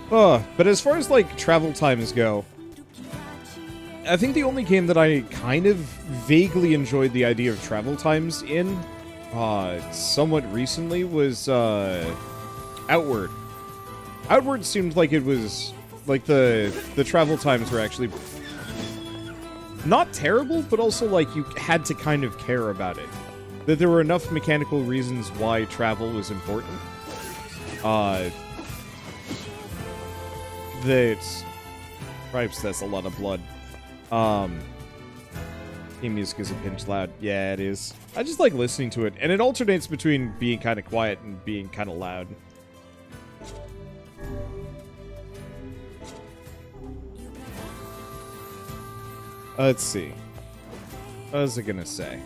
But as far as, like, travel times go, I think the only game that I kind of vaguely enjoyed the idea of travel times in, somewhat recently was, Outward. Outward seemed like it was, like, the travel times were actually not terrible, but also, like, you had to kind of care about it. That there were enough mechanical reasons why travel was important. That... Cripes, that's a lot of blood. Theme music is a pinch loud. Yeah, it is. I just like listening to it, and it alternates between being kind of quiet and being kind of loud. Let's see. What was I gonna say?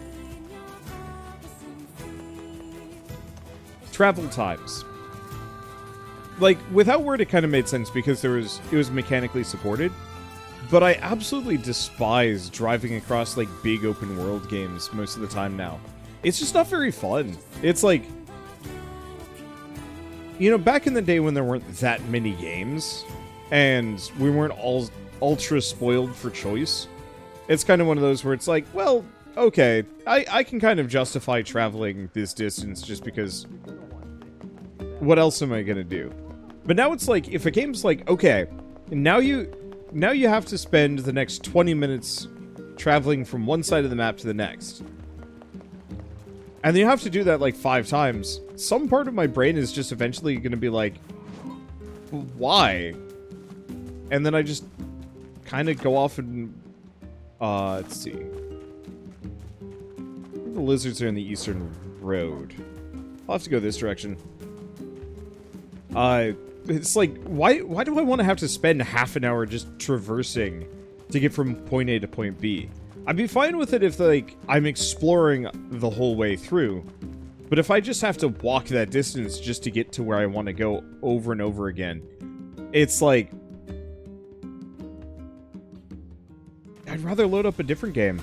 Travel times. Like, with Outward, it kind of made sense because it was mechanically supported. But I absolutely despise driving across, like, big open world games most of the time now. It's just not very fun. It's like... You know, back in the day when there weren't that many games, and we weren't all ultra spoiled for choice, it's kind of one of those where it's like, well, okay, I can kind of justify traveling this distance just because... What else am I gonna do? But now it's like, if a game's like, okay, now you have to spend the next 20 minutes traveling from one side of the map to the next. And you have to do that like 5 times. Some part of my brain is just eventually going to be like, why? And then I just kind of go off and, let's see. The lizards are in the eastern road. I'll have to go this direction. It's like, why do I want to have to spend half an hour just traversing to get from point A to point B? I'd be fine with it if, like, I'm exploring the whole way through. But if I just have to walk that distance just to get to where I want to go over and over again, it's like... I'd rather load up a different game.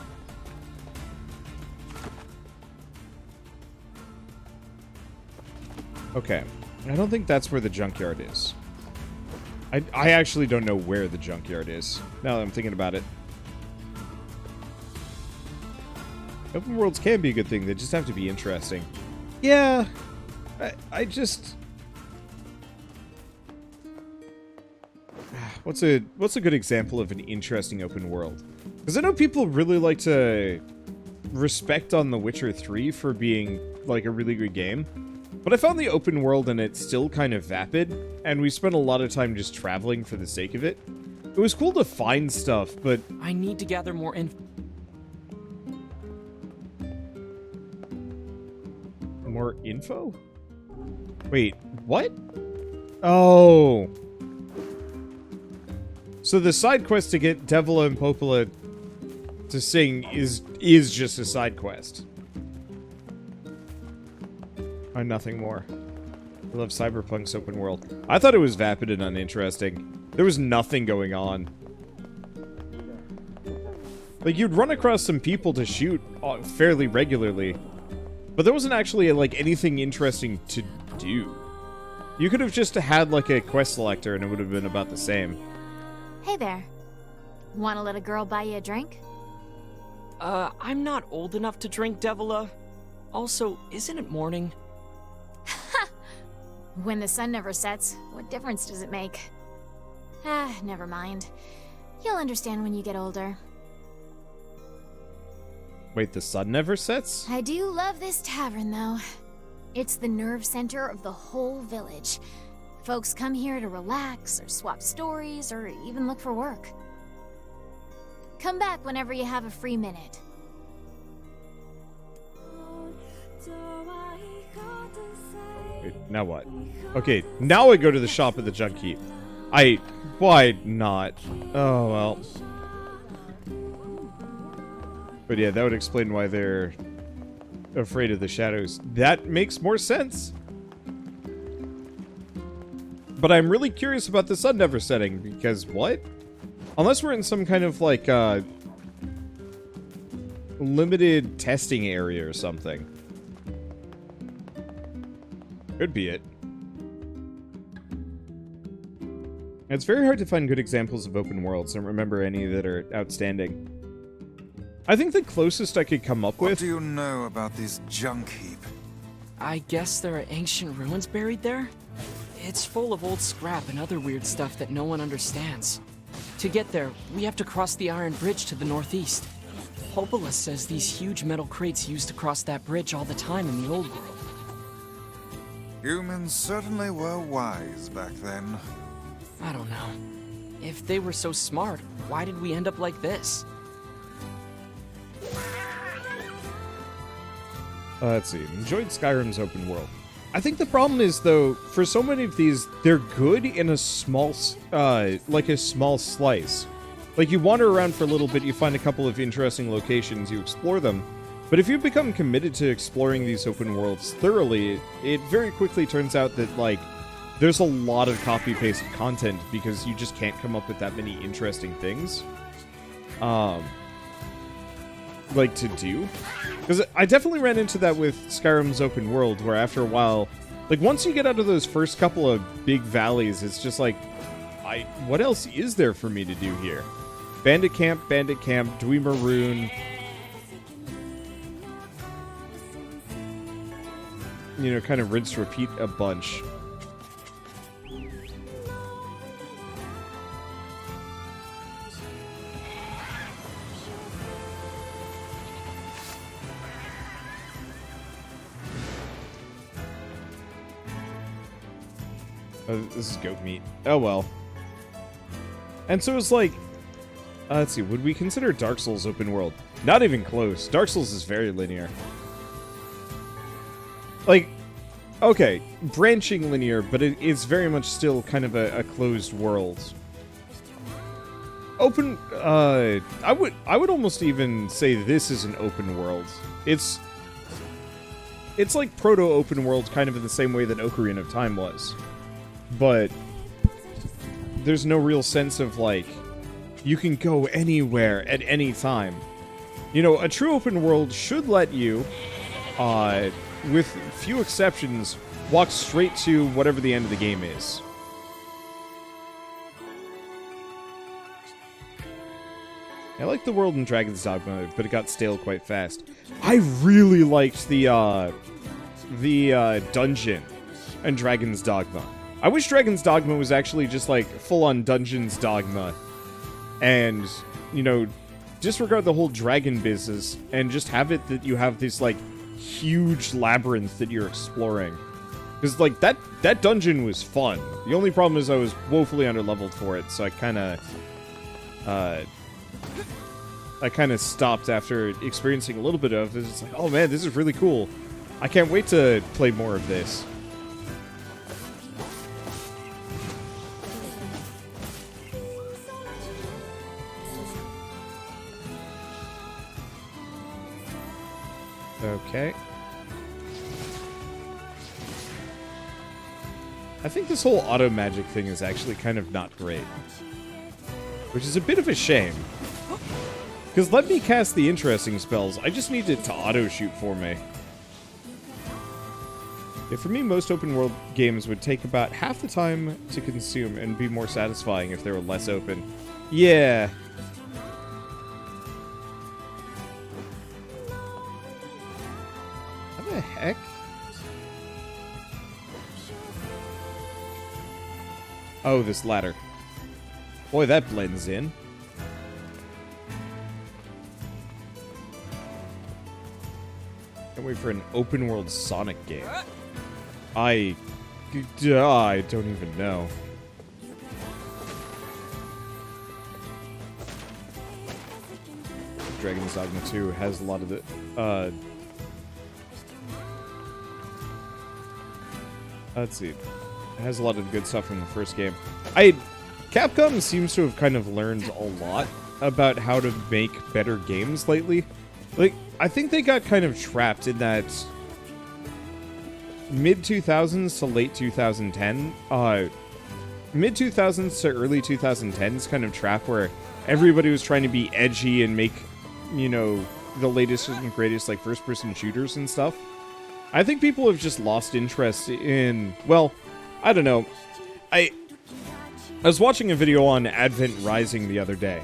Okay. I don't think that's where the junkyard is. I actually don't know where the junkyard is, now that I'm thinking about it. Open worlds can be a good thing, they just have to be interesting. Yeah, I just... What's a good example of an interesting open world? Because I know people really like to respect on The Witcher 3 for being, like, a really good game. But I found the open world in it still kind of vapid, and we spent a lot of time just traveling for the sake of it. It was cool to find stuff, but... I need to gather more info. More info? Wait, what? Oh. So the side quest to get Devila and Popola to sing is just a side quest. And nothing more. I love Cyberpunk's open world. I thought it was vapid and uninteresting. There was nothing going on. Like, you'd run across some people to shoot fairly regularly, but there wasn't actually, like, anything interesting to do. You could have just had, like, a quest selector and it would have been about the same. Hey there. Wanna let a girl buy you a drink? I'm not old enough to drink, Devila. Also, isn't it morning? When the sun never sets, what difference does it make? Ah, never mind. You'll understand when you get older. Wait, the sun never sets? I do love this tavern, though. It's the nerve center of the whole village. Folks come here to relax, or swap stories, or even look for work. Come back whenever you have a free minute. Wait, now what? Okay, now I go to the shop at the Junk Heap. Why not? Oh, well. But yeah, that would explain why they're afraid of the shadows. That makes more sense. But I'm really curious about the sun never setting, because what? Unless we're in some kind of, like, limited testing area or something. Could be it. It's very hard to find good examples of open worlds. I don't remember any that are outstanding. I think the closest I could come up What with... do you know about this junk heap? I guess there are ancient ruins buried there? It's full of old scrap and other weird stuff that no one understands. To get there, we have to cross the Iron Bridge to the northeast. Hopola says these huge metal crates used to cross that bridge all the time in the old world. Humans certainly were wise back then. I don't know. If they were so smart, why did we end up like this? Let's see. Enjoyed Skyrim's open world. I think the problem is, though, for so many of these, they're good in a small, like a small slice. Like, you wander around for a little bit, you find a couple of interesting locations, you explore them. But if you become committed to exploring these open worlds thoroughly, it very quickly turns out that, like, there's a lot of copy-pasted content because you just can't come up with that many interesting things. Like, to do. Because I definitely ran into that with Skyrim's open world, where after a while, like, once you get out of those first couple of big valleys, it's just like, what else is there for me to do here? Bandit Camp, Dwemer Maroon. You know, kind of rinse, repeat a bunch. Oh, this is goat meat. Oh well. And so it's like, let's see, would we consider Dark Souls open world? Not even close. Dark Souls is very linear. Like, okay, branching linear, but it is very much still kind of a closed world. Open, I would almost even say this is an open world. It's like proto-open world, kind of in the same way that Ocarina of Time was. But there's no real sense of, like, you can go anywhere at any time. You know, a true open world should let you, with few exceptions, walk straight to whatever the end of the game is. I like the world in Dragon's Dogma, but it got stale quite fast. I really liked the dungeon in Dragon's Dogma. I wish Dragon's Dogma was actually just, like, full-on Dungeons Dogma. And, you know, disregard the whole dragon business and just have it that you have this, like, huge labyrinth that you're exploring. Because, like, that dungeon was fun. The only problem is I was woefully underleveled for it, so I kind of stopped after experiencing a little bit of it. It's like, oh man, this is really cool. I can't wait to play more of this. Okay. I think this whole auto magic thing is actually kind of not great. Which is a bit of a shame. Because let me cast the interesting spells, I just need it to auto-shoot for me. Yeah, for me, most open-world games would take about half the time to consume and be more satisfying if they were less open. Yeah. How the heck? Oh, this ladder. Boy, that blends in. Can't wait for an open world Sonic game. I don't even know. Dragon's Dogma 2 has a lot of the, let's see. It has a lot of the good stuff from the first game. Capcom seems to have kind of learned a lot about how to make better games lately. Like, I think they got kind of trapped in that mid-2000s to late 2010, mid-2000s to early 2010s kind of trap where everybody was trying to be edgy and make, you know, the latest and greatest, like, first-person shooters and stuff. I think people have just lost interest in, well, I don't know. I was watching a video on Advent Rising the other day,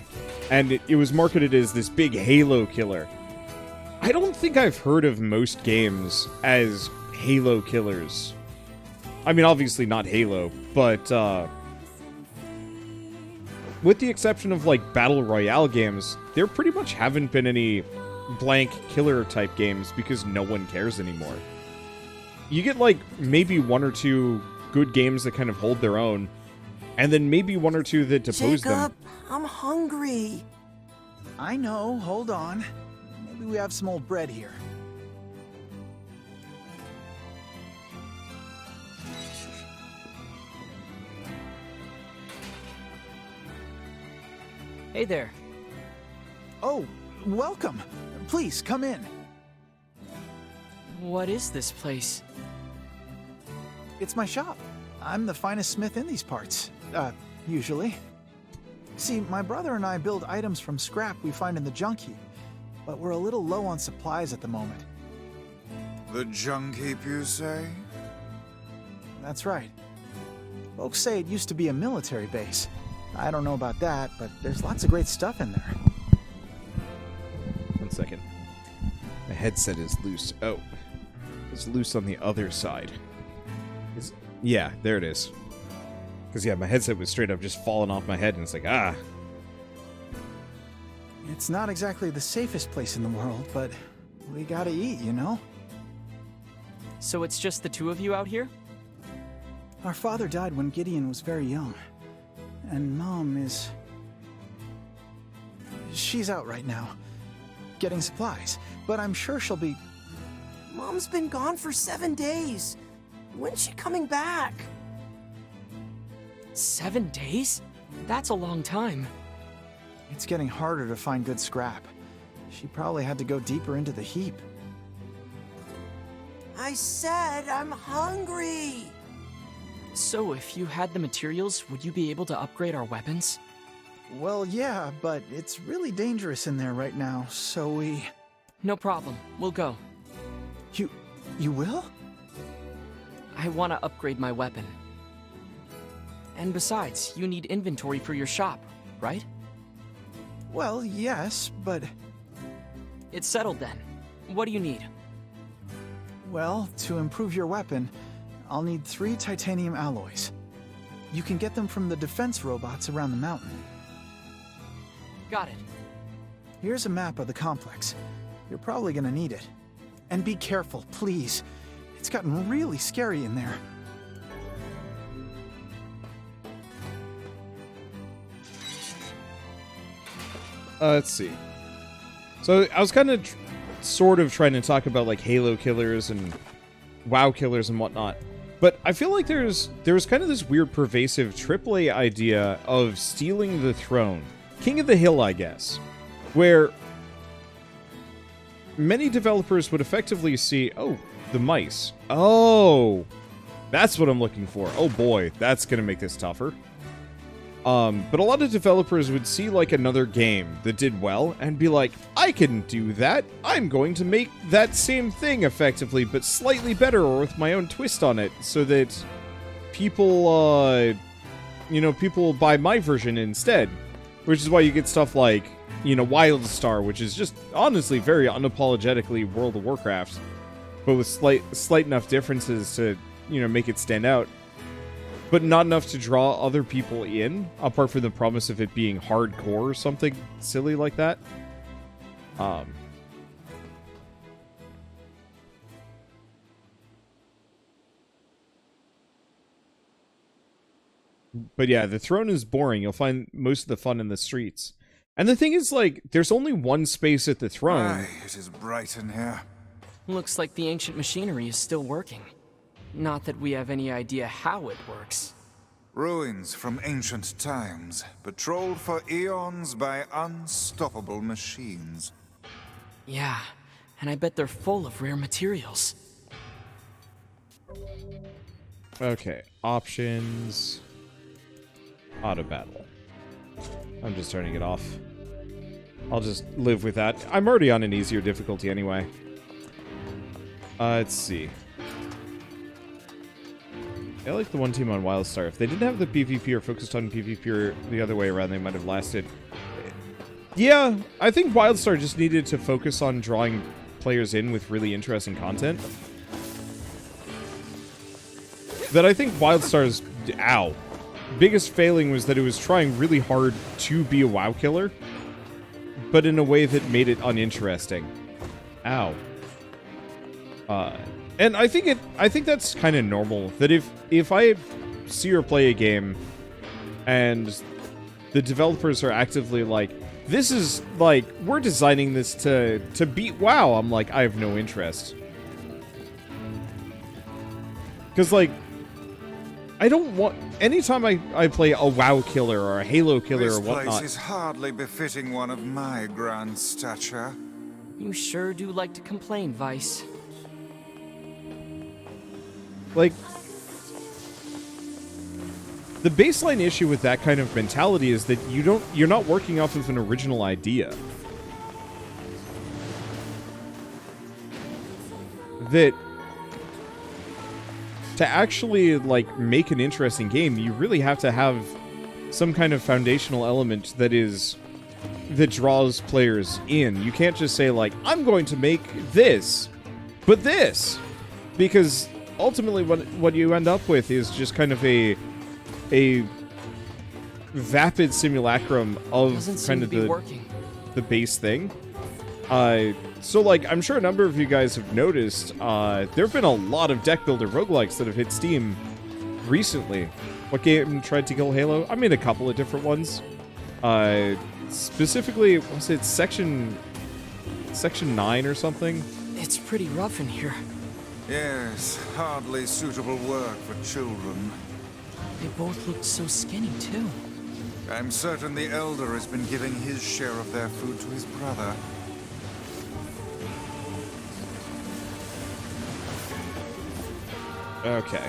and it was marketed as this big Halo killer. I don't think I've heard of most games as Halo killers. I mean, obviously not Halo, but with the exception of, like, Battle Royale games, there pretty much haven't been any blank killer-type games because no one cares anymore. You get, like, maybe one or two good games that kind of hold their own, and then maybe one or two that depose them. Jacob, I'm hungry. I know, hold on. Maybe we have some old bread here. Hey there. Oh, welcome. Please, come in. What is this place? It's my shop. I'm the finest smith in these parts. Usually. See, my brother and I build items from scrap we find in the junk heap, but we're a little low on supplies at the moment. The junk heap, you say? That's right. Folks say it used to be a military base. I don't know about that, but there's lots of great stuff in there. 1 second. My headset is loose. Oh. It's loose on the other side. Yeah, there it is. Because, yeah, my headset was straight up just falling off my head, and it's like, ah. It's not exactly the safest place in the world, but we gotta eat, you know? So it's just the two of you out here? Our father died when Gideon was very young. And Mom is... She's out right now, getting supplies. But I'm sure she'll be... Mom's been gone for 7 days. When's she coming back? 7 days? That's a long time. It's getting harder to find good scrap. She probably had to go deeper into the heap. I said I'm hungry. So if you had the materials, would you be able to upgrade our weapons? Well, yeah, but it's really dangerous in there right now, so we... No problem. We'll go. You will? I want to upgrade my weapon. And besides, you need inventory for your shop, right? Well, yes, but... It's settled then. What do you need? Well, to improve your weapon, I'll need 3 titanium alloys. You can get them from the defense robots around the mountain. Got it. Here's a map of the complex. You're probably gonna need it. And be careful, please. It's gotten really scary in there. Let's see. So I was kind of sort of trying to talk about like Halo killers and WoW killers and whatnot. But I feel like there's kind of this weird pervasive AAA idea of stealing the throne. King of the Hill, I guess. Where many developers would effectively see, oh, the mice. Oh, that's what I'm looking for. Oh boy, that's going to make this tougher. But a lot of developers would see like another game that did well and be like, I can do that. I'm going to make that same thing effectively, but slightly better or with my own twist on it so that people, people will buy my version instead. Which is why you get stuff like, WildStar, which is just honestly very unapologetically World of Warcraft, but with slight enough differences to, make it stand out. But not enough to draw other people in, apart from the promise of it being hardcore or something silly like that. But yeah, the throne is boring. You'll find most of the fun in the streets. And the thing is, like, there's only one space at the throne. Aye, it is bright in here. Looks like the ancient machinery is still working. Not that we have any idea how it works. Ruins from ancient times, patrolled for eons by unstoppable machines. Yeah, and I bet they're full of rare materials. Okay, options. Auto battle. I'm just turning it off. I'll just live with that. I'm already on an easier difficulty anyway. Let's see. I like the one team on Wildstar. If they didn't have the PvP or focused on PvP or the other way around, they might have lasted. Yeah, I think Wildstar just needed to focus on drawing players in with really interesting content. That I think Wildstar's biggest failing was that it was trying really hard to be a WoW killer, but in a way that made it uninteresting. Ow. And I think that's kind of normal. That if I see or play a game, and the developers are actively like, this is like, we're designing this to beat WoW, I'm like, I have no interest. Because like, I don't want... Anytime I play a WoW killer or a Halo killer or whatnot... This place is hardly befitting one of my grand stature. You sure do like to complain, Weiss. Like... The baseline issue with that kind of mentality is that you're not working off of an original idea. That... To actually, like, make an interesting game, you really have to have some kind of foundational element that draws players in. You can't just say, like, I'm going to make this, but this! Because ultimately what you end up with is just kind of a vapid simulacrum of kind of the base thing. So, like, I'm sure a number of you guys have noticed, there have been a lot of deck builder roguelikes that have hit Steam recently. What game tried to kill Halo? I made a couple of different ones. Specifically, was it Section 9 or something? It's pretty rough in here. Yes, hardly suitable work for children. They both looked so skinny, too. I'm certain the Elder has been giving his share of their food to his brother. Okay.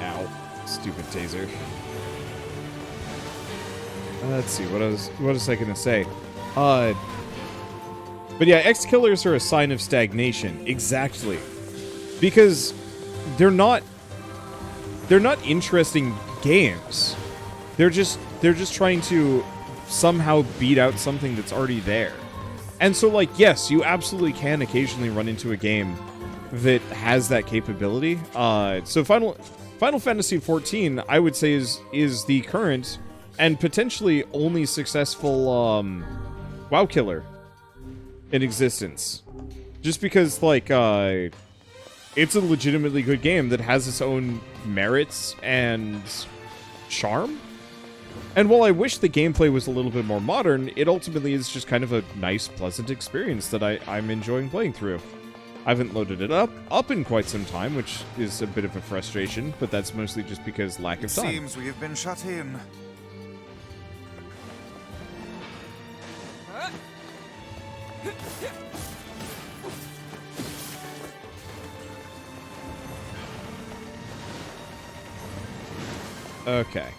Ow. Stupid taser. Let's see, what was I gonna say? But yeah, X-Killers are a sign of stagnation. Exactly. Because they're not interesting games. They're just trying to somehow beat out something that's already there. And so, like, yes, you absolutely can occasionally run into a game that has that capability. So Final Fantasy XIV, I would say, is the current and potentially only successful WoW killer in existence. Just because, like, it's a legitimately good game that has its own merits and charm. And while I wish the gameplay was a little bit more modern, it ultimately is just kind of a nice, pleasant experience that I'm enjoying playing through. I haven't loaded it up in quite some time, which is a bit of a frustration, but that's mostly just because lack of time. Seems we have been shut in. Okay.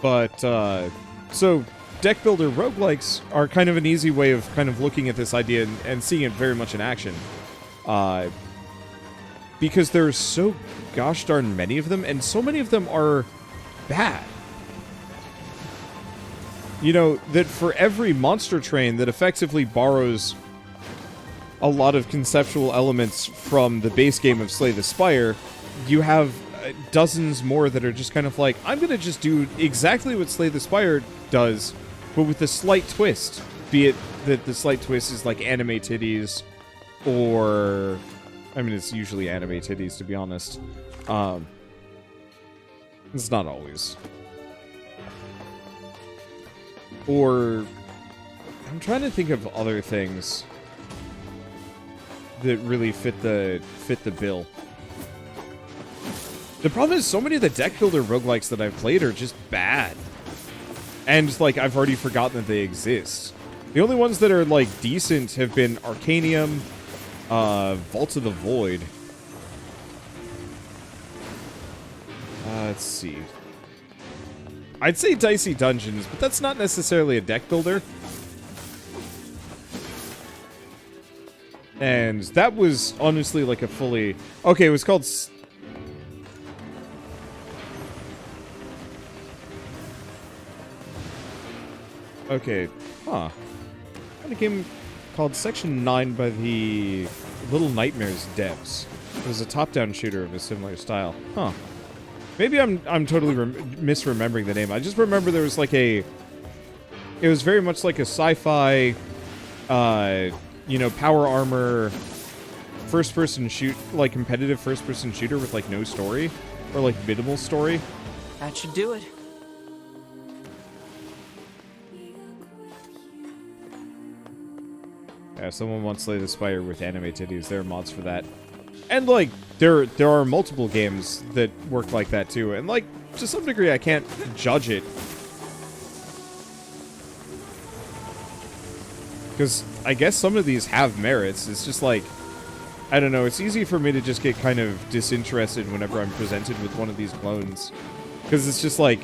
But, so, deck builder roguelikes are kind of an easy way of kind of looking at this idea and seeing it very much in action. Because there's so gosh darn many of them, and so many of them are bad. You know, that for every monster train that effectively borrows a lot of conceptual elements from the base game of Slay the Spire, you have dozens more that are just kind of like, I'm gonna just do exactly what Slay the Spire does, but with a slight twist. Be it that the slight twist is like anime titties, or... I mean, it's usually anime titties, to be honest. It's not always. Or... I'm trying to think of other things that really fit the bill. The problem is so many of the deck builder roguelikes that I've played are just bad. And, like, I've already forgotten that they exist. The only ones that are, like, decent have been Arcanium, Vault of the Void. Let's see. I'd say Dicey Dungeons, but that's not necessarily a deck builder. And that was honestly like a fully... Okay, it was called... Okay, huh. Had a game called Section 9 by the Little Nightmares devs. It was a top-down shooter of a similar style. Huh. Maybe I'm totally misremembering the name. I just remember there was like a... It was very much like a sci-fi, you know, power armor, first-person shoot, like competitive first-person shooter with like no story, or like minimal story. That should do it. Yeah, someone wants Slay the Spire with anime titties. There are mods for that. And, like, there are multiple games that work like that, too. And, like, to some degree, I can't judge it. Because I guess some of these have merits. It's just, like, I don't know. It's easy for me to just get kind of disinterested whenever I'm presented with one of these clones. Because it's just, like,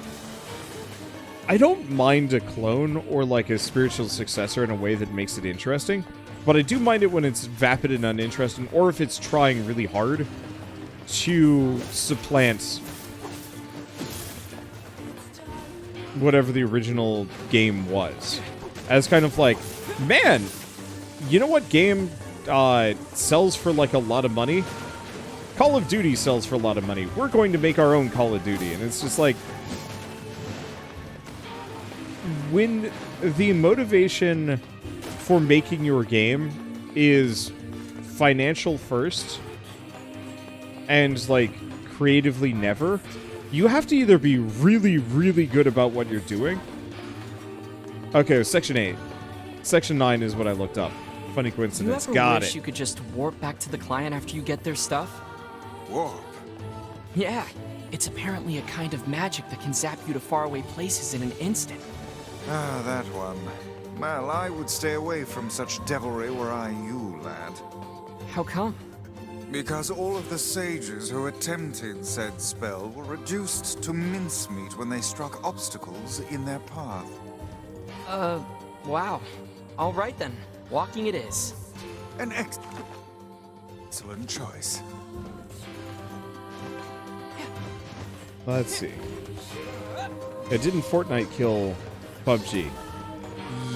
I don't mind a clone or, like, a spiritual successor in a way that makes it interesting. But I do mind it when it's vapid and uninteresting, or if it's trying really hard to supplant whatever the original game was. As kind of like, man, you know what game sells for like a lot of money? Call of Duty sells for a lot of money. We're going to make our own Call of Duty. And it's just like, when the motivation for making your game is financial first and like creatively never, you have to either be really, really good about what you're doing. Okay, Section 8. Section 9 is what I looked up. Funny coincidence. You ever Got wish it. you could just warp back to the client after you get their stuff? Warp? Yeah, it's apparently a kind of magic that can zap you to faraway places in an instant. Ah, that one. Well, I would stay away from such devilry were I you, lad. How come? Because all of the sages who attempted said spell were reduced to mincemeat when they struck obstacles in their path. Wow. All right then. Walking it is. An excellent choice. Let's see. Didn't Fortnite kill PUBG?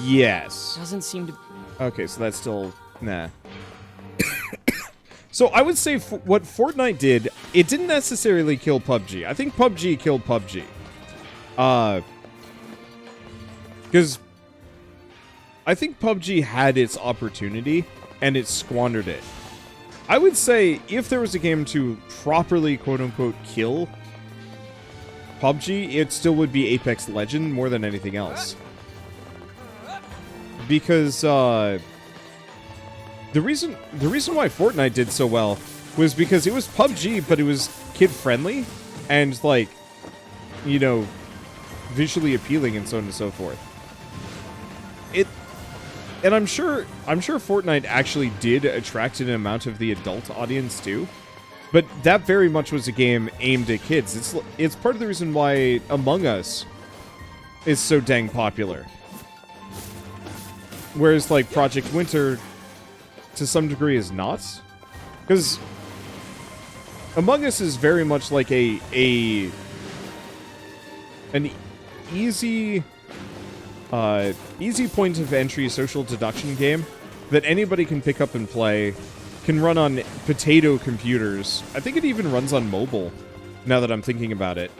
Yes. Doesn't seem to... Okay, so that's still... Nah. So I would say what Fortnite did, it didn't necessarily kill PUBG. I think PUBG killed PUBG. Because I think PUBG had its opportunity, and it squandered it. I would say if there was a game to properly, quote-unquote, kill PUBG, it still would be Apex Legend more than anything else. Because, the reason why Fortnite did so well was because it was PUBG, but it was kid-friendly, and, like, you know, visually appealing and so on and so forth. And I'm sure Fortnite actually did attract an amount of the adult audience too, but that very much was a game aimed at kids. It's part of the reason why Among Us is so dang popular. Whereas, like, Project Winter, to some degree, is not. Because Among Us is very much like an easy point of entry social deduction game that anybody can pick up and play, can run on potato computers. I think it even runs on mobile, now that I'm thinking about it.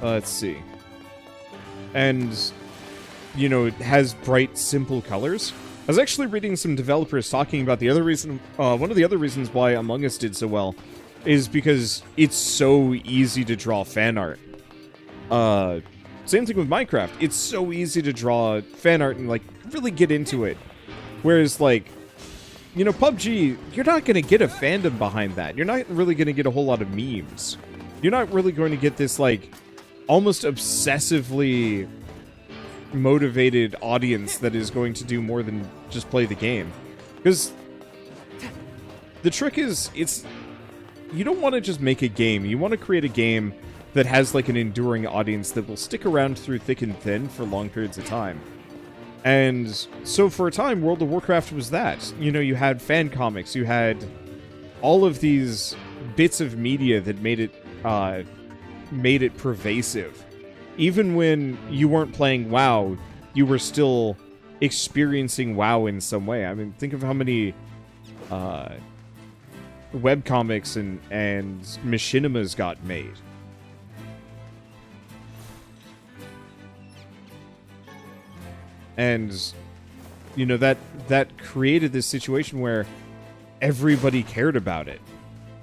Let's see. And, you know, it has bright, simple colors. I was actually reading some developers talking about the other reason, one of the other reasons why Among Us did so well is because it's so easy to draw fan art. Same thing with Minecraft. It's so easy to draw fan art and, like, really get into it. Whereas, like, you know, PUBG, you're not going to get a fandom behind that. You're not really going to get a whole lot of memes. You're not really going to get this, like, almost obsessively motivated audience that is going to do more than just play the game. Because the trick is, you don't want to just make a game. You want to create a game that has like an enduring audience that will stick around through thick and thin for long periods of time. And so for a time, World of Warcraft was that. You know, you had fan comics, you had all of these bits of media that made it pervasive. Even when you weren't playing WoW, you were still experiencing WoW in some way. I mean, think of how many webcomics and machinimas got made. And, you know, that created this situation where everybody cared about it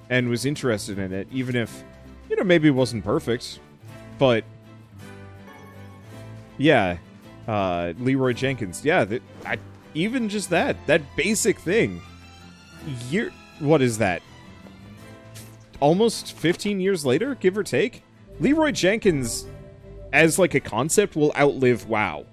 and was interested in it, even if, you know, maybe it wasn't perfect. But, yeah, Leroy Jenkins, yeah, even just that basic thing. What is that? Almost 15 years later, give or take? Leroy Jenkins, as like a concept, will outlive WoW.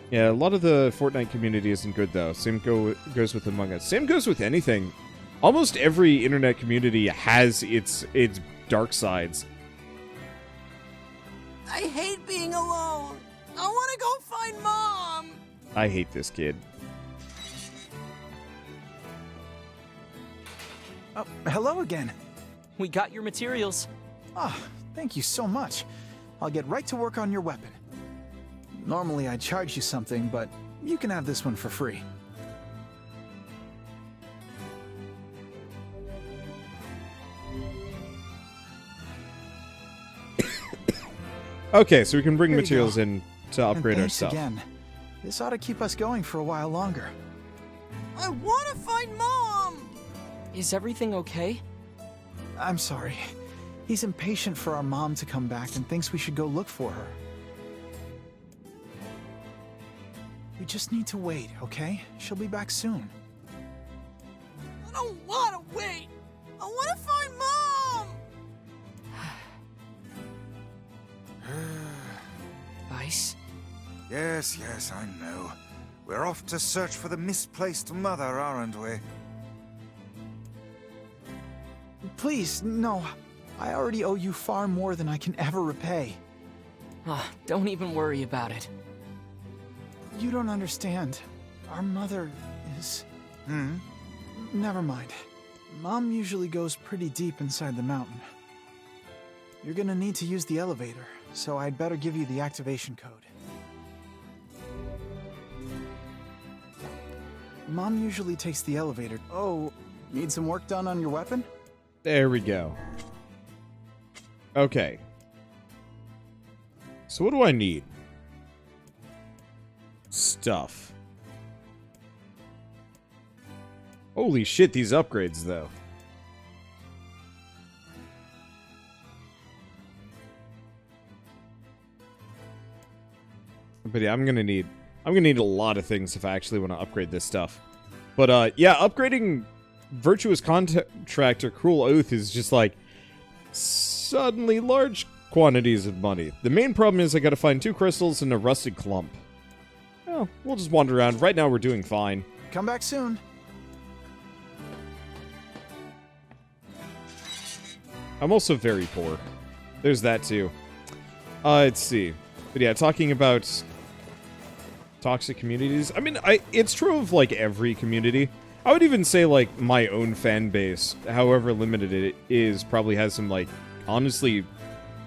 Yeah, a lot of the Fortnite community isn't good, though. Same goes with Among Us. Same goes with anything. Almost every internet community has its dark sides. I hate being alone. I want to go find Mom. I hate this kid. Oh, hello again. We got your materials. Ah, thank you so much. I'll get right to work on your weapon. Normally I'd charge you something, but you can have this one for free. Okay, so we can bring Here you materials go. in to upgrade our Thanks stuff. again. This ought to keep us going for a while longer. I want to find Mom. Is everything okay? I'm sorry. He's impatient for our mom to come back and thinks we should go look for her. We just need to wait, okay? She'll be back soon. I don't want to wait. I want to find Mom. Weiss? Yes, I know. We're off to search for the misplaced mother, aren't we? Please, no. I already owe you far more than I can ever repay. Don't even worry about it. You don't understand. Our mother is... Never mind. Mom usually goes pretty deep inside the mountain. You're gonna need to use the elevator, so I'd better give you the activation code. Mom usually takes the elevator. Oh, need some work done on your weapon? There we go. Okay. So what do I need? Stuff. Holy shit, these upgrades, though. But yeah, I'm gonna need a lot of things if I actually want to upgrade this stuff. But yeah, upgrading Virtuous Contractor Cruel Oath is just like suddenly large quantities of money. The main problem is I gotta find 2 crystals and a rusted clump. Well, we'll just wander around. Right now we're doing fine. Come back soon. I'm also very poor. There's that too. Let's see. But yeah, talking about toxic communities. I mean, it's true of like every community. I would even say like my own fan base, however limited it is, probably has some like, honestly,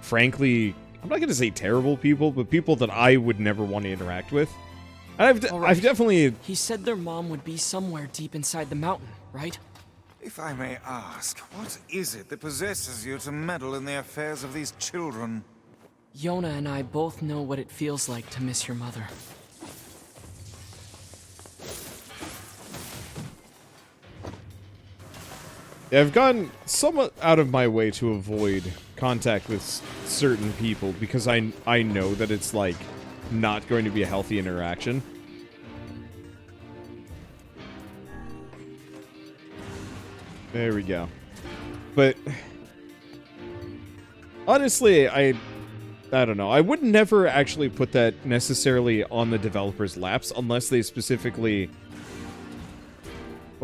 frankly, I'm not gonna say terrible people, but people that I would never want to interact with. And I've definitely... He said their mom would be somewhere deep inside the mountain, right? If I may ask, what is it that possesses you to meddle in the affairs of these children? Yonah and I both know what it feels like to miss your mother. Yeah, I've gone somewhat out of my way to avoid contact with certain people because I know that it's like not going to be a healthy interaction. There we go. But honestly, I don't know. I would never actually put that necessarily on the developers' laps unless they specifically...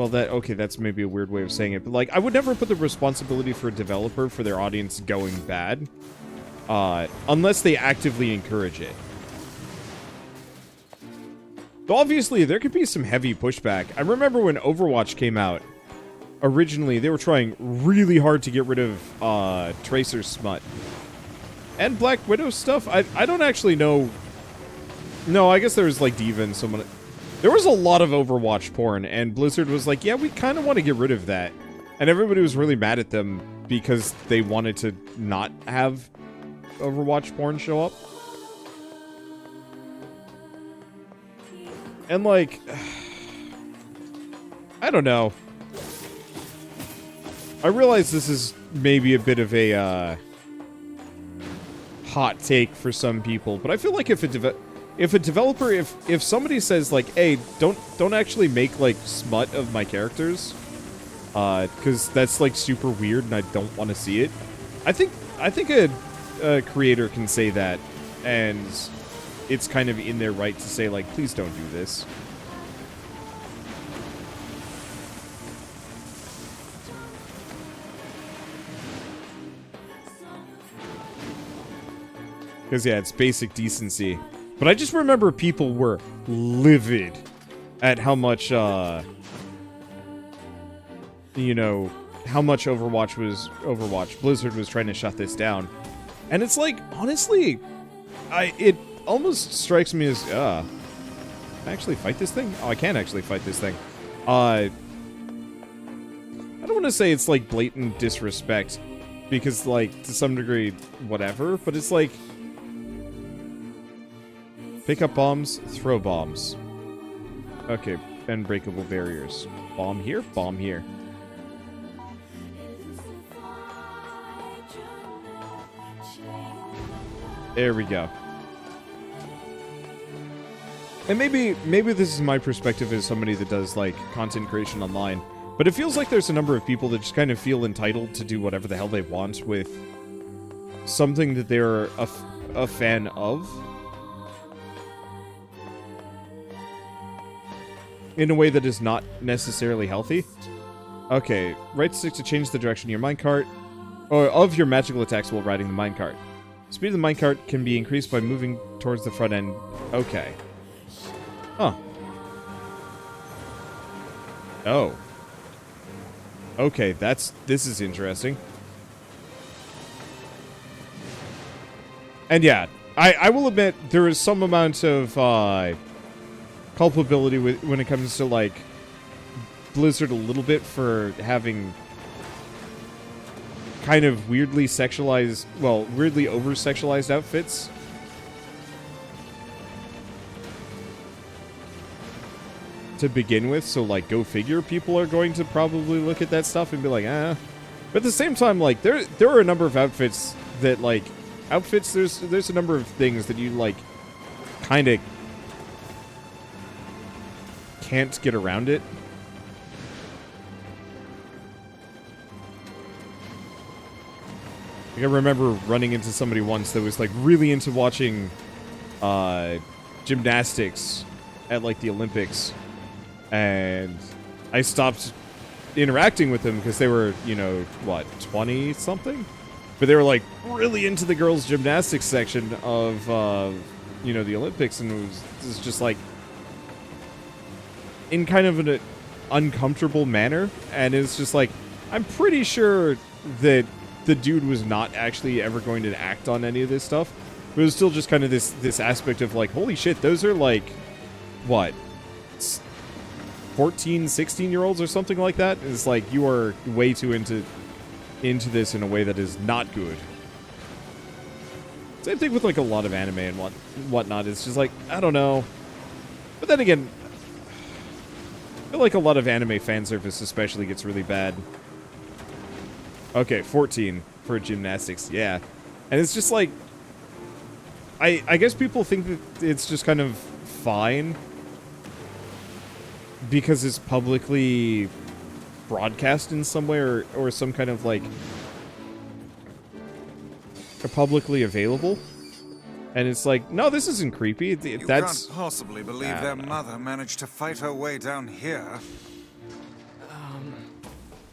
Well, okay, that's maybe a weird way of saying it, but like, I would never put the responsibility for a developer for their audience going bad, unless they actively encourage it. But obviously, there could be some heavy pushback. I remember when Overwatch came out, originally, they were trying really hard to get rid of, Tracer smut. And Black Widow stuff, I don't actually know. No, I guess there was, like, D.Va and someone... There was a lot of Overwatch porn, and Blizzard was like, yeah, we kind of want to get rid of that. And everybody was really mad at them because they wanted to not have Overwatch porn show up. And, like... I don't know. I realize this is maybe a bit of a, hot take for some people, but I feel like if a developer, if somebody says like, hey, don't actually make like smut of my characters, because that's like super weird and I don't want to see it. I think a creator can say that, and it's kind of in their right to say like, please don't do this. Because, yeah, it's basic decency. But I just remember people were livid at how much, you know, how much Overwatch. Blizzard was trying to shut this down. And it's like, honestly, it almost strikes me as, can I actually fight this thing? Oh, I can actually fight this thing. I don't want to say it's, like, blatant disrespect. Because, like, to some degree, whatever. But it's like... Pick up bombs, throw bombs. Okay, unbreakable barriers. Bomb here, bomb here. There we go. And maybe this is my perspective as somebody that does, like, content creation online, but it feels like there's a number of people that just kind of feel entitled to do whatever the hell they want with something that they're a fan of. In a way that is not necessarily healthy. Okay, right stick to change the direction of your minecart, or of your magical attacks while riding the minecart. Speed of the minecart can be increased by moving towards the front end. Okay. Huh. Oh. Okay, this is interesting. And yeah, I will admit there is some amount of, culpability when it comes to, like, Blizzard a little bit for having kind of weirdly sexualized, well, weirdly over-sexualized outfits. To begin with, so, like, go figure, people are going to probably look at that stuff and be like, ah. But at the same time, like, there are a number of outfits that, like, there's a number of things that you, like, kind of can't get around it. Like, I remember running into somebody once that was like really into watching gymnastics at like the Olympics, and I stopped interacting with them because they were, you know, what, 20 something, but they were like really into the girls' gymnastics section of you know, the Olympics, and it was just like in kind of an uncomfortable manner, and it's just like, I'm pretty sure that the dude was not actually ever going to act on any of this stuff, but it was still just kind of this aspect of like, holy shit, those are like, what, 14, 16-year-olds or something like that? It's like, you are way too into this in a way that is not good. Same thing with like a lot of anime and whatnot. It's just like, I don't know. But then again, I feel like a lot of anime fan service especially gets really bad. Okay, 14 for gymnastics, yeah. And it's just like, I guess people think that it's just kind of fine because it's publicly broadcast in some way, or some kind of like publicly available. And it's like, no, this isn't creepy. You can't possibly believe their mother managed to fight her way down here.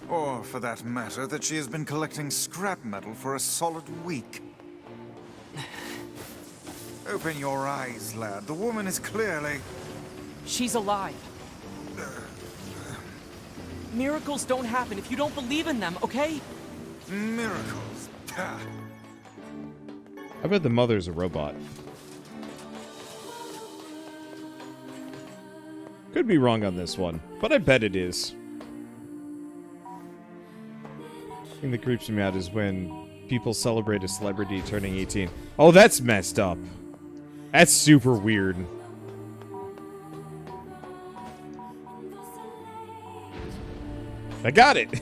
Or, for that matter, that she has been collecting scrap metal for a solid week. Open your eyes, lad. The woman is clearly... She's alive. Miracles don't happen if you don't believe in them, okay? Miracles. Ha. I bet the mother's a robot. Could be wrong on this one, but I bet it is. The thing that creeps me out is when people celebrate a celebrity turning 18. Oh, that's messed up. That's super weird. I got it!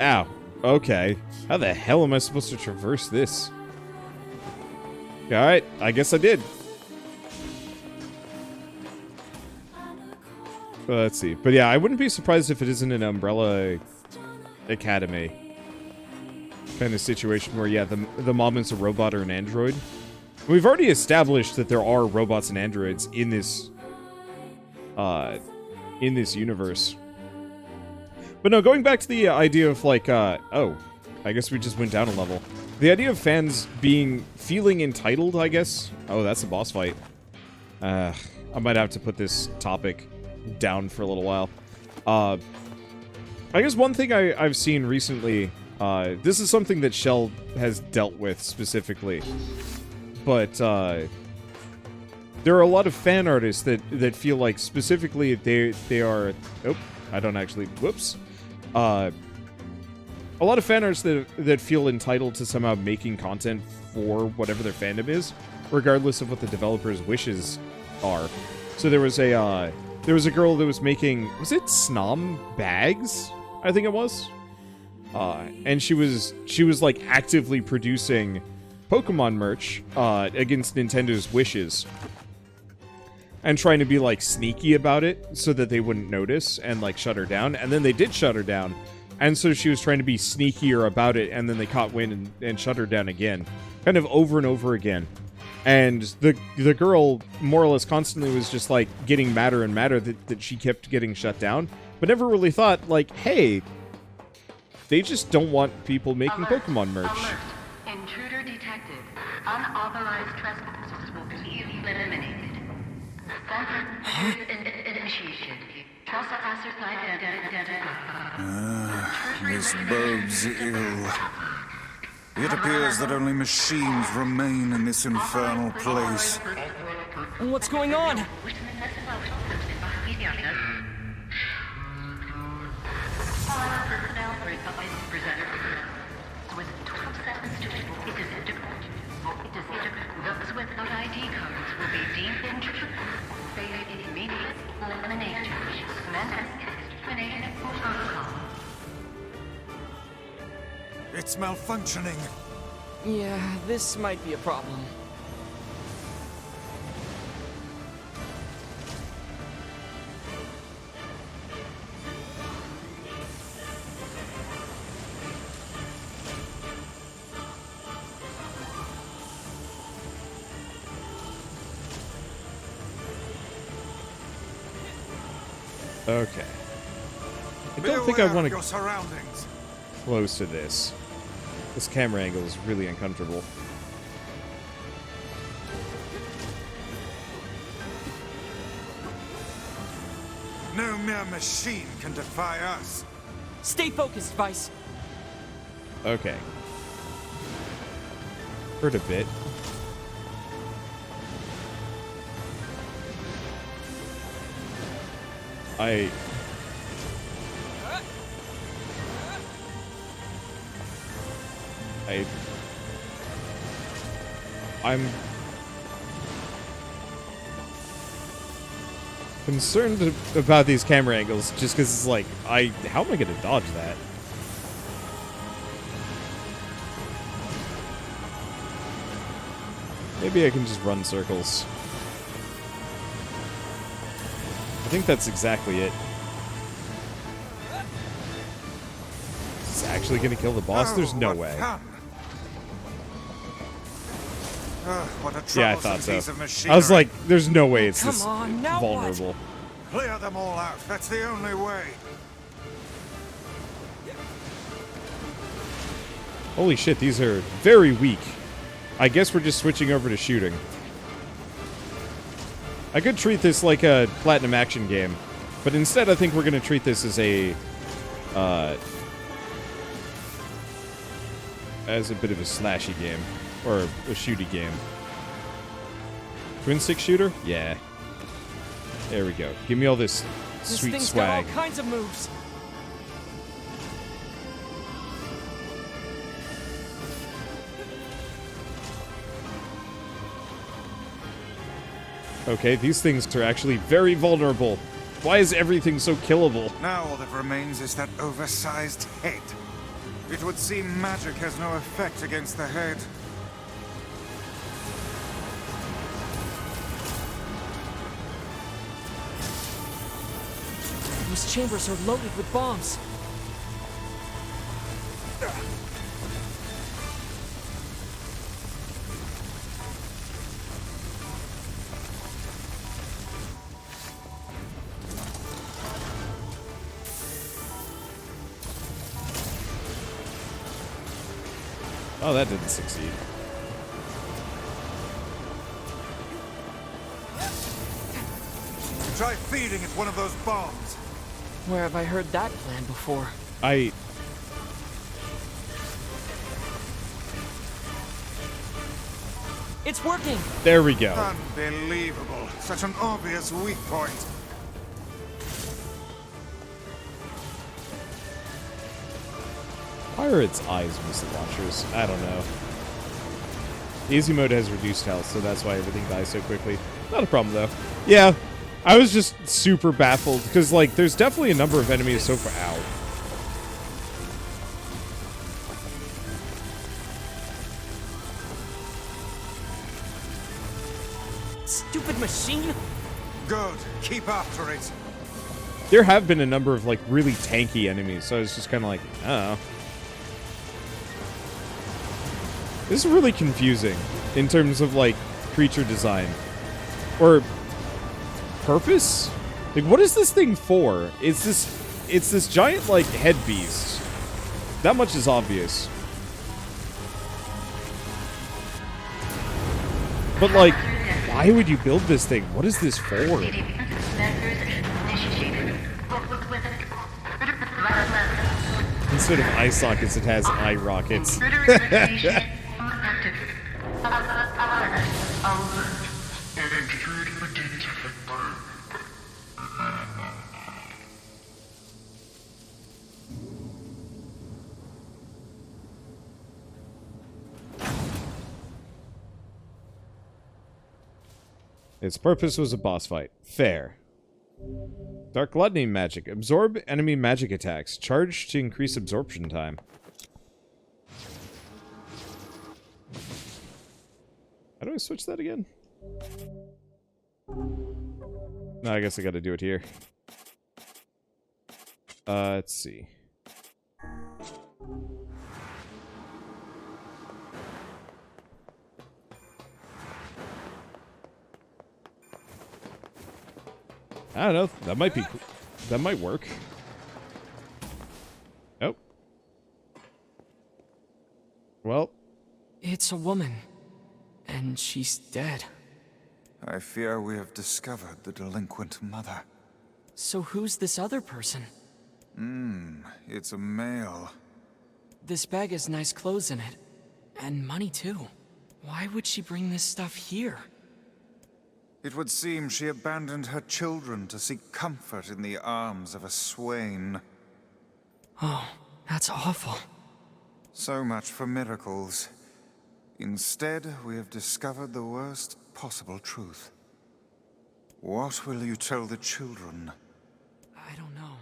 Ow. Okay. How the hell am I supposed to traverse this? Alright, I guess I did. Let's see. But yeah, I wouldn't be surprised if it isn't an Umbrella Academy kind of situation where, yeah, the mom is a robot or an android. We've already established that there are robots and androids in this universe. But no, going back to the idea of, like, oh, I guess we just went down a level. The idea of fans feeling entitled, I guess. Oh, that's a boss fight. I might have to put this topic down for a little while. I guess one thing I've seen recently, this is something that Shell has dealt with specifically, but there are a lot of fan artists that feel like specifically they are... Oh, I don't actually... Whoops. A lot of fan artists that feel entitled to somehow making content for whatever their fandom is, regardless of what the developer's wishes are. So there was a girl that was making... Was it Snom bags? I think it was. And she was like actively producing Pokemon merch against Nintendo's wishes. And trying to be, like, sneaky about it so that they wouldn't notice and, like, shut her down. And then they did shut her down. And so she was trying to be sneakier about it, and then they caught wind and shut her down again. Kind of over and over again. And the girl, more or less constantly, was just, like, getting madder and madder that she kept getting shut down. But never really thought, like, hey, they just don't want people making Pokemon merch. Alert. Intruder detected. Unauthorized trespassers will be eliminated. Initiation. Trespasser site identified. This bodes ill. It appears that only machines remain in this infernal place. What's going on? All personnel presenter with 12 seconds to it is those without ID cards will be deemed intrusive. Immediate elimination. Terminated protocol. It's malfunctioning. Yeah, this might be a problem. Okay. I don't think I want to your surroundings. close to this. This camera angle is really uncomfortable. No mere machine can defy us. Stay focused, Weiss. Okay. Hurt a bit. I'm concerned about these camera angles just because it's like, how am I going to dodge that? Maybe I can just run circles. I think that's exactly it. Is this actually going to kill the boss? There's no way. What a Yeah, I troublesome thought so. piece of I was machinery. like, there's no way it's Come this on, now vulnerable. Clear them all out. That's the only way. Holy shit, these are very weak. I guess we're just switching over to shooting. I could treat this like a platinum action game, but instead I think we're going to treat this as a bit of a slashy game, or a shooty game. Twin stick shooter? Yeah. There we go. Give me all this sweet thing's swag. got all kinds of moves. Okay, these things are actually very vulnerable. Why is everything so killable? Now all that remains is that oversized head. It would seem magic has no effect against the head. Those chambers are loaded with bombs. Oh, that didn't succeed. Try feeding it one of those bombs. Where have I heard that plan before? It's working! There we go. Unbelievable. Such an obvious weak point. Why are its eyes missile launchers? I don't know. Easy mode has reduced health, so that's why everything dies so quickly. Not a problem, though. Yeah, I was just super baffled, because, like, there's definitely a number of enemies so far out. Stupid machine! Good. Keep after it. There have been a number of, like, really tanky enemies, so I was just kind of like, I don't know. This is really confusing in terms of, like, creature design. Or purpose? Like, what is this thing for? It's this giant, like, head beast. That much is obvious. But, like, why would you build this thing? What is this for? Instead of eye sockets, it has eye rockets. Its purpose was a boss fight. Fair. Dark Gluttony magic. Absorb enemy magic attacks. Charge to increase absorption time. How do I switch that again? No, I guess I gotta do it here. Let's see. I don't know. That might be... That might work. Oh. Well. It's a woman. And she's dead. I fear we have discovered the delinquent mother. So who's this other person? It's a male. This bag has nice clothes in it. And money, too. Why would she bring this stuff here? It would seem she abandoned her children to seek comfort in the arms of a swain. Oh, that's awful. So much for miracles. Instead, we have discovered the worst possible truth. What will you tell the children? I don't know.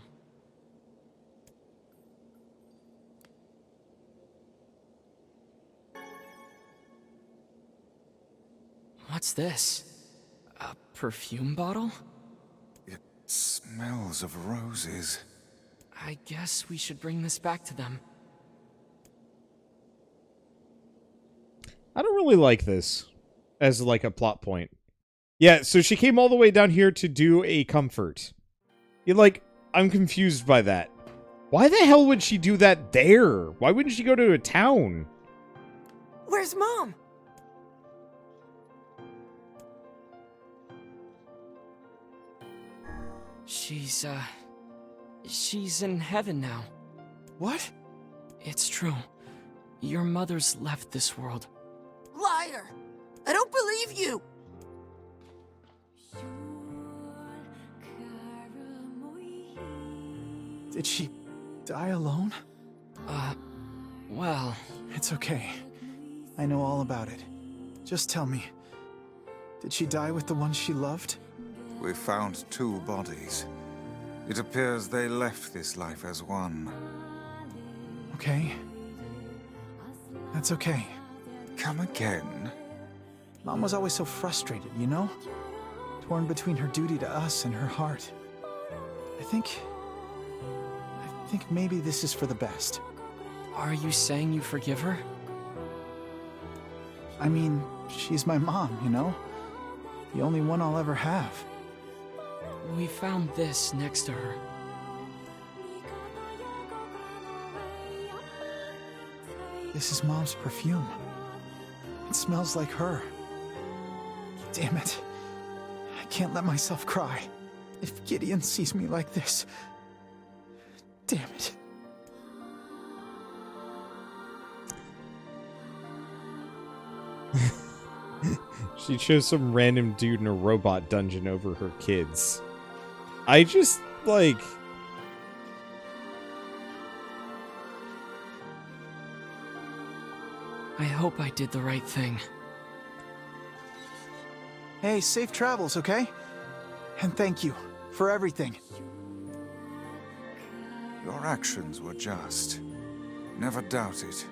What's this? A perfume bottle? It smells of roses. I guess we should bring this back to them. I don't really like this as, like, a plot point. Yeah, so she came all the way down here to do a comfort. You're like, I'm confused by that. Why the hell would she do that there? Why wouldn't she go to a town? Where's Mom? She's in heaven now. What? It's true. Your mother's left this world. Liar! I don't believe you! Did she die alone? Well... It's okay. I know all about it. Just tell me, did she die with the one she loved? We found 2 bodies. It appears they left this life as one. Okay. That's okay. Come again? Mom was always so frustrated, you know? Torn between her duty to us and her heart. I think maybe this is for the best. Are you saying you forgive her? I mean, she's my mom, you know? The only one I'll ever have. We found this next to her. This is Mom's perfume. It smells like her. Damn it. I can't let myself cry. If Gideon sees me like this... Damn it. She chose some random dude in a robot dungeon over her kids. I just, like... I hope I did the right thing. Hey, safe travels, okay? And thank you for everything. Your actions were just. Never doubt it.